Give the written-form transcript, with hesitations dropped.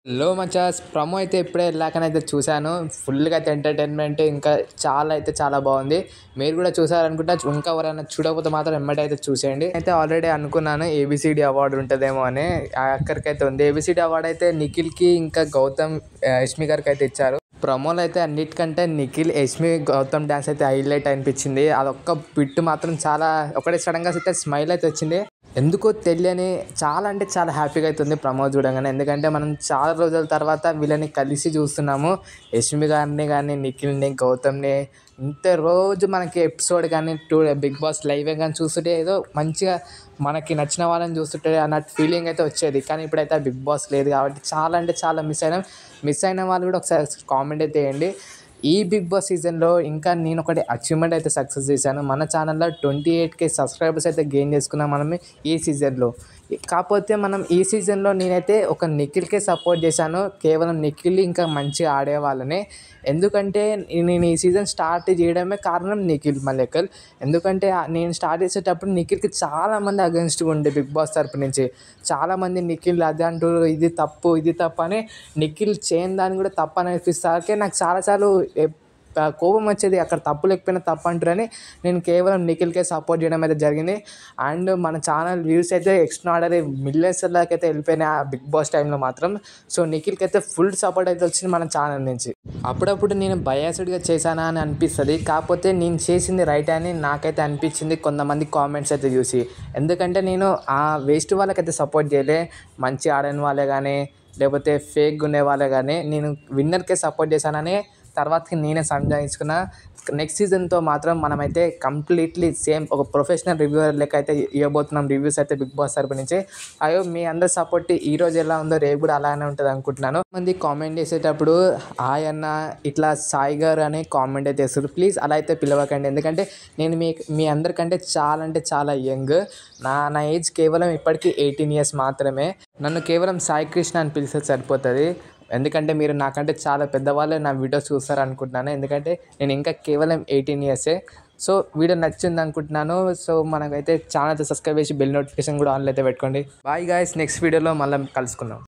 లో మచాస్ ప్రమో అయితే ఇప్పుడే వెళ్ళాకనైతే చూశాను. ఫుల్గా అయితే ఎంటర్టైన్మెంట్ ఇంకా చాలా బాగుంది. మీరు కూడా చూసారనుకుంటా. ఇంకా ఎవరైనా చూడకపోతే మాత్రం ఎమ్మటే అయితే చూసేయండి. అయితే ఆల్రెడీ అనుకున్నాను ఏబిసిడి అవార్డు ఉంటుందేమో అని. అక్కడికైతే ఉంది. ఏబిసిడి అవార్డు అయితే నిఖిల్కి ఇంకా గౌతమ్ యష్మి గారికి అయితే ఇచ్చారు. ప్రమోలో అయితే అన్నిటికంటే నిఖిల్ యష్మి గౌతమ్ డ్యాన్స్ అయితే హైలైట్ అనిపించింది. అదొక్క బిట్ మాత్రం చాలా ఒకటే సడన్గా అయితే స్మైల్ అయితే వచ్చింది. ఎందుకో తెలియని చాలా అంటే చాలా హ్యాపీగా అవుతుంది ప్రమో చూడగానే. ఎందుకంటే మనం చాలా రోజుల తర్వాత వీళ్ళని కలిసి చూస్తున్నాము. యష్మి గారిని కానీ నిఖిల్ని గౌతమ్ని ఇంత రోజు మనకి ఎపిసోడ్ కానీ బిగ్ బాస్ లైవే కానీ చూస్తుంటే ఏదో మంచిగా మనకి నచ్చిన వాళ్ళని చూస్తుంటే అన్నట్టు ఫీలింగ్ అయితే వచ్చేది. కానీ ఇప్పుడైతే బిగ్ బాస్ లేదు కాబట్టి చాలా అంటే చాలా మిస్ అయిన వాళ్ళు కూడా ఒకసారి కామెంట్ అయితే వేయండి. ఈ బిగ్ బాస్ సీజన్లో ఇంకా నేను ఒకటి అచీవ్మెంట్ అయితే సక్సెస్ చేశాను. మన ఛానల్లో 28K సబ్స్క్రైబర్స్ అయితే గెయిన్ చేసుకున్నాం మనం ఈ సీజన్లో. కాకపోతే మనం ఈ సీజన్లో నేనైతే ఒక నిఖిల్కే సపోర్ట్ చేశాను. కేవలం నిఖిల్ ఇంకా మంచిగా ఆడేవాళ్ళని. ఎందుకంటే నేను ఈ సీజన్ స్టార్ట్ చేయడమే కారణం నిఖిల్ మల్లేకల్. ఎందుకంటే నేను స్టార్ట్ చేసేటప్పుడు నిఖిల్కి చాలామంది అగెన్స్ట్గా ఉండే బిగ్ బాస్ తరపు నుంచి. చాలామంది నిఖిల్ అది అంటూ ఇది తప్పు అని నిఖిల్ చేయని దాన్ని కూడా తప్పు అని అనిపిస్తాకే నాకు చాలాసార్లు కోపం వచ్చేది. అక్కడ తప్పు లేకపోయినా తప్పు అంటారని నేను కేవలం నిఖిల్కే సపోర్ట్ చేయడం అయితే జరిగింది. అండ్ మన ఛానల్ వ్యూస్ అయితే ఎక్స్ట్రాడనరీ మిలియన్స్లోకి అయితే వెళ్ళిపోయినాయి ఆ బిగ్ బాస్ టైంలో మాత్రం. సో నిఖిల్కి అయితే ఫుల్ సపోర్ట్ అయితే వచ్చింది మన ఛానల్ నుంచి. అప్పుడప్పుడు నేను బయాస్డ్గా చేశానా అని అనిపిస్తుంది. కాకపోతే నేను చేసింది రైట్ అని నాకైతే అనిపించింది కొంతమంది కామెంట్స్ అయితే చూసి. ఎందుకంటే నేను ఆ వేస్ట్ వాళ్ళకైతే సపోర్ట్ చేయలే. మంచి ఆడని వాళ్ళే కానీ లేకపోతే ఫేక్గా ఉండే వాళ్ళే కానీ నేను విన్నర్కే సపోర్ట్ చేశానని తర్వాతకి నేనే సంజాయించుకున్నా. నెక్స్ట్ సీజన్తో మాత్రం మనమైతే కంప్లీట్లీ సేమ్ ఒక ప్రొఫెషనల్ రివ్యూవర్ లెక్క అయితే ఇవ్వబోతున్నాం రివ్యూస్ అయితే బిగ్ బాస్ తరపు నుంచి. అయ్యో మీ అందరి సపోర్ట్ ఈరోజు ఎలా ఉందో రేపు కూడా అలానే ఉంటుంది అనుకుంటున్నాను. మంది కామెంట్ చేసేటప్పుడు హాయ్ అన్న ఇట్లా సాయి గారు అని కామెంట్ అయితే చేస్తారు. ప్లీజ్ అలా అయితే పిలవకండి. ఎందుకంటే నేను మీ అందరికంటే చాలా అంటే చాలా యంగ్. నా ఏజ్ కేవలం ఇప్పటికీ 18 years మాత్రమే. నన్ను కేవలం సాయి కృష్ణ అని పిలిస్తే సరిపోతుంది. ఎందుకంటే మీరు నాకంటే చాలా పెద్దవాళ్ళే నా వీడియోస్ చూస్తారు అనుకుంటున్నాను. ఎందుకంటే నేను ఇంకా కేవలం 18 years. సో వీడియో నచ్చింది అనుకుంటున్నాను. సో మనకైతే ఛానల్ అయితే సబ్స్క్రైబ్ చేసి బెల్ నోటిఫికేషన్ కూడా ఆన్లో అయితే పెట్టుకోండి. బాయ్ గాయ్స్, నెక్స్ట్ వీడియోలో మళ్ళీ కలుసుకుందాం.